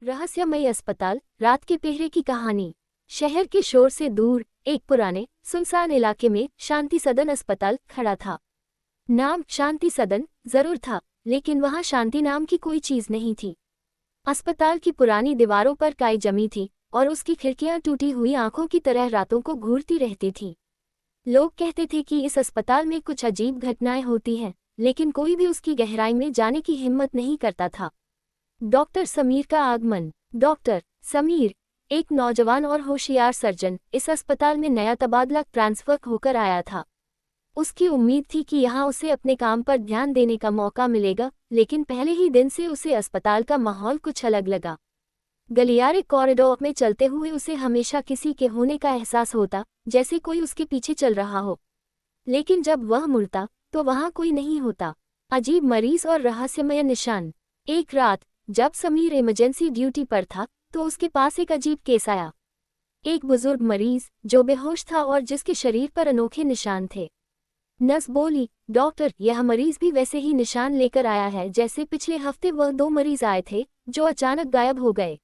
रहस्यमयी अस्पताल, रात के पहरे की कहानी। शहर के शोर से दूर एक पुराने सुनसान इलाके में शांति सदन अस्पताल खड़ा था। नाम शांति सदन जरूर था, लेकिन वहां शांति नाम की कोई चीज नहीं थी। अस्पताल की पुरानी दीवारों पर काई जमी थी और उसकी खिड़कियां टूटी हुई आंखों की तरह रातों को घूरती रहती थीं। लोग कहते थे कि इस अस्पताल में कुछ अजीब घटनाएं होती हैं, लेकिन कोई भी उसकी गहराई में जाने की हिम्मत नहीं करता था। डॉक्टर समीर का आगमन। डॉक्टर समीर, एक नौजवान और होशियार सर्जन, इस अस्पताल में नया तबादला ट्रांसफर होकर आया था। उसकी उम्मीद थी कि यहाँ उसे अपने काम पर ध्यान देने का मौका मिलेगा, लेकिन पहले ही दिन से उसे अस्पताल का माहौल कुछ अलग लगा। गलियारे कॉरिडोर में चलते हुए उसे हमेशा किसी के होने का एहसास होता, जैसे कोई उसके पीछे चल रहा हो। लेकिन जब वह मुड़ता तो वहाँ कोई नहीं होता। अजीब मरीज और रहस्यमय निशान। एक रात जब समीर इमरजेंसी ड्यूटी पर था तो उसके पास एक अजीब केस आया। एक बुजुर्ग मरीज जो बेहोश था और जिसके शरीर पर अनोखे निशान थे। नर्स बोली, डॉक्टर, यह मरीज भी वैसे ही निशान लेकर आया है जैसे पिछले हफ्ते वह 2 मरीज आए थे जो अचानक गायब हो गए।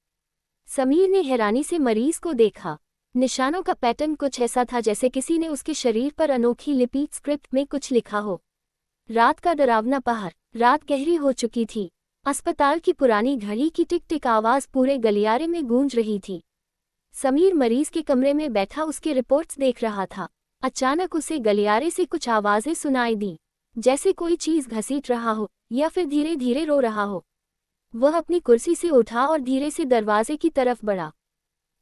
समीर ने हैरानी से मरीज को देखा। निशानों का पैटर्न कुछ ऐसा था जैसे किसी ने उसके शरीर पर अनोखी लिपि स्क्रिप्ट में कुछ लिखा हो। रात का डरावना पहर। रात गहरी हो चुकी थी। अस्पताल की पुरानी घड़ी की टिक टिक आवाज पूरे गलियारे में गूंज रही थी। समीर मरीज के कमरे में बैठा उसके रिपोर्ट्स देख रहा था। अचानक उसे गलियारे से कुछ आवाजें सुनाई दी, जैसे कोई चीज घसीट रहा हो या फिर धीरे धीरे रो रहा हो। वह अपनी कुर्सी से उठा और धीरे से दरवाजे की तरफ बढ़ा।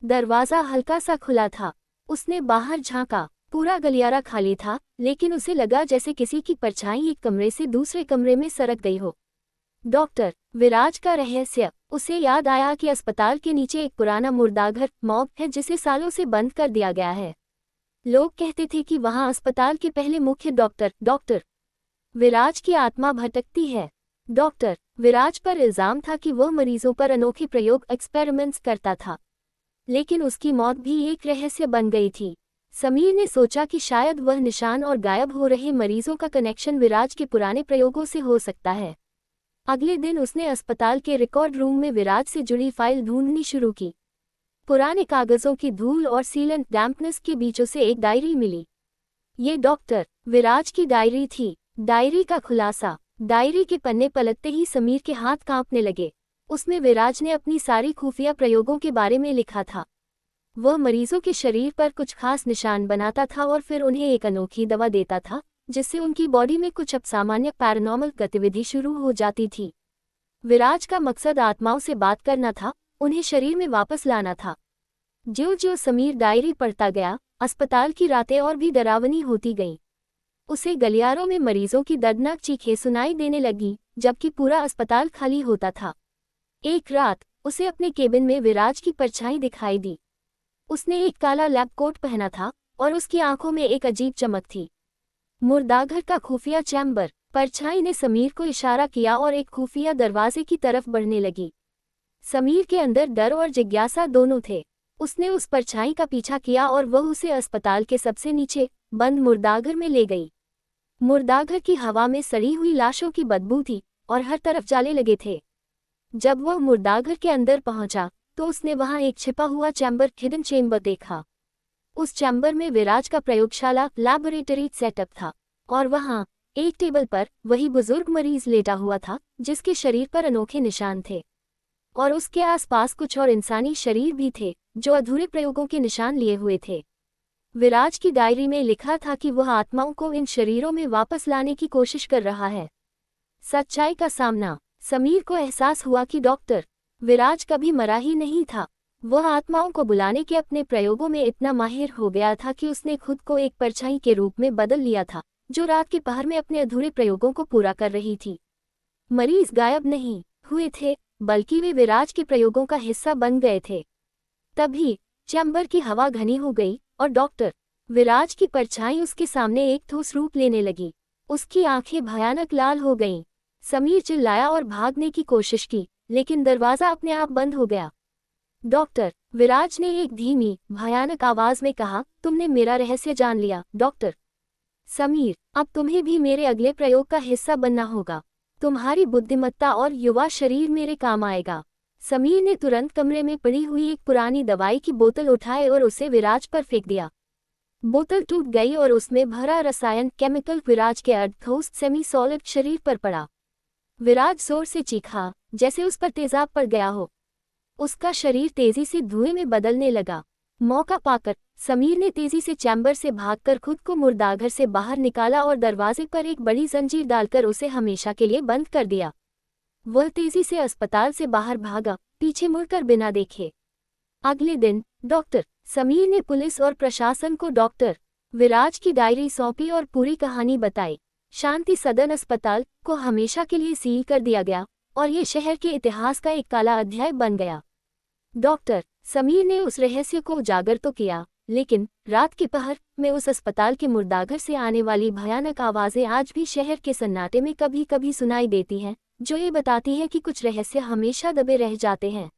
दरवाजा हल्का सा खुला था। उसने बाहर झांका। पूरा गलियारा खाली था, लेकिन उसे लगा जैसे किसी की परछाई एक कमरे से दूसरे कमरे में सरक गई हो। डॉक्टर विराज का रहस्य। उसे याद आया कि अस्पताल के नीचे एक पुराना मुर्दाघर मॉर्ग है जिसे सालों से बंद कर दिया गया है। लोग कहते थे कि वहां अस्पताल के पहले मुख्य डॉक्टर विराज की आत्मा भटकती है। डॉक्टर विराज पर इल्जाम था कि वह मरीजों पर अनोखे प्रयोग एक्सपेरिमेंट्स करता था, लेकिन उसकी मौत भी एक रहस्य बन गई थी। समीर ने सोचा कि शायद वह निशान और गायब हो रहे मरीजों का कनेक्शन विराज के पुराने प्रयोगों से हो सकता है। अगले दिन उसने अस्पताल के रिकॉर्ड रूम में विराज से जुड़ी फाइल ढूंढनी शुरू की। पुराने कागजों की धूल और सीलेंट डैम्पनेस के बीचों से एक डायरी मिली। ये डॉक्टर विराज की डायरी थी। डायरी का खुलासा। डायरी के पन्ने पलटते ही समीर के हाथ कांपने लगे। उसमें विराज ने अपनी सारी खुफिया प्रयोगों के बारे में लिखा था। वह मरीजों के शरीर पर कुछ खास निशान बनाता था और फिर उन्हें एक अनोखी दवा देता था, जिससे उनकी बॉडी में कुछ असामान्य पैरानॉर्मल गतिविधि शुरू हो जाती थी। विराज का मकसद आत्माओं से बात करना था, उन्हें शरीर में वापस लाना था। ज्यों-ज्यों समीर डायरी पढ़ता गया, अस्पताल की रातें और भी डरावनी होती गईं। उसे गलियारों में मरीजों की दर्दनाक चीखें सुनाई देने लगी, जबकि पूरा अस्पताल खाली होता था। एक रात उसे अपने केबिन में विराज की परछाई दिखाई दी। उसने एक काला लैब कोट पहना था और उसकी आंखों में एक अजीब चमक थी। मुर्दाघर का खुफिया चैम्बर। परछाई ने समीर को इशारा किया और एक खुफिया दरवाजे की तरफ बढ़ने लगी। समीर के अंदर डर और जिज्ञासा दोनों थे। उसने उस परछाई का पीछा किया और वह उसे अस्पताल के सबसे नीचे बंद मुर्दाघर में ले गई। मुर्दाघर की हवा में सड़ी हुई लाशों की बदबू थी और हर तरफ जाले लगे थे। जब वह मुर्दाघर के अंदर पहुंचा तो उसने वहां एक छिपा हुआ चैम्बर हिडन चेम्बर देखा। उस चैम्बर में विराज का प्रयोगशाला लैबोरेटरी सेटअप था और वहां एक टेबल पर वही बुजुर्ग मरीज लेटा हुआ था जिसके शरीर पर अनोखे निशान थे, और उसके आसपास कुछ और इंसानी शरीर भी थे जो अधूरे प्रयोगों के निशान लिए हुए थे। विराज की डायरी में लिखा था कि वह आत्माओं को इन शरीरों में वापस लाने की कोशिश कर रहा है। सच्चाई का सामना। समीर को एहसास हुआ कि डॉक्टर विराज कभी मरा ही नहीं था। वह आत्माओं को बुलाने के अपने प्रयोगों में इतना माहिर हो गया था कि उसने खुद को एक परछाई के रूप में बदल लिया था, जो रात के पहर में अपने अधूरे प्रयोगों को पूरा कर रही थी। मरीज गायब नहीं हुए थे, बल्कि वे विराज के प्रयोगों का हिस्सा बन गए थे। तभी चैम्बर की हवा घनी हो गई और डॉक्टर विराज की परछाई उसके सामने एक ठोस रूप लेने लगी। उसकी आंखें भयानक लाल हो गईं। समीर चिल्लाया और भागने की कोशिश की, लेकिन दरवाजा अपने आप बंद हो गया। डॉक्टर विराज ने एक धीमी भयानक आवाज में कहा, तुमने मेरा रहस्य जान लिया डॉक्टर समीर। अब तुम्हें भी मेरे अगले प्रयोग का हिस्सा बनना होगा। तुम्हारी बुद्धिमत्ता और युवा शरीर मेरे काम आएगा। समीर ने तुरंत कमरे में पड़ी हुई एक पुरानी दवाई की बोतल उठाई और उसे विराज पर फेंक दिया। बोतल टूट गई और उसमें भरा रसायन केमिकल विराज के अर्धठोस सेमी सॉलिड शरीर पर पड़ा। विराज जोर से चीखा, जैसे उस पर तेजाब पड़ गया हो। उसका शरीर तेजी से धुएं में बदलने लगा। मौका पाकर समीर ने तेजी से चैम्बर से भागकर खुद को मुर्दाघर से बाहर निकाला और दरवाजे पर एक बड़ी जंजीर डालकर उसे हमेशा के लिए बंद कर दिया। वह तेजी से अस्पताल से बाहर भागा, पीछे मुड़कर बिना देखे। अगले दिन डॉक्टर समीर ने पुलिस और प्रशासन को डॉक्टर विराज की डायरी सौंपी और पूरी कहानी बताई। शांति सदन अस्पताल को हमेशा के लिए सील कर दिया गया और ये शहर के इतिहास का एक काला अध्याय बन गया। डॉक्टर समीर ने उस रहस्य को उजागर तो किया, लेकिन रात के पहर में उस अस्पताल के मुर्दाघर से आने वाली भयानक आवाज़ें आज भी शहर के सन्नाटे में कभी कभी सुनाई देती हैं, जो ये बताती हैं कि कुछ रहस्य हमेशा दबे रह जाते हैं।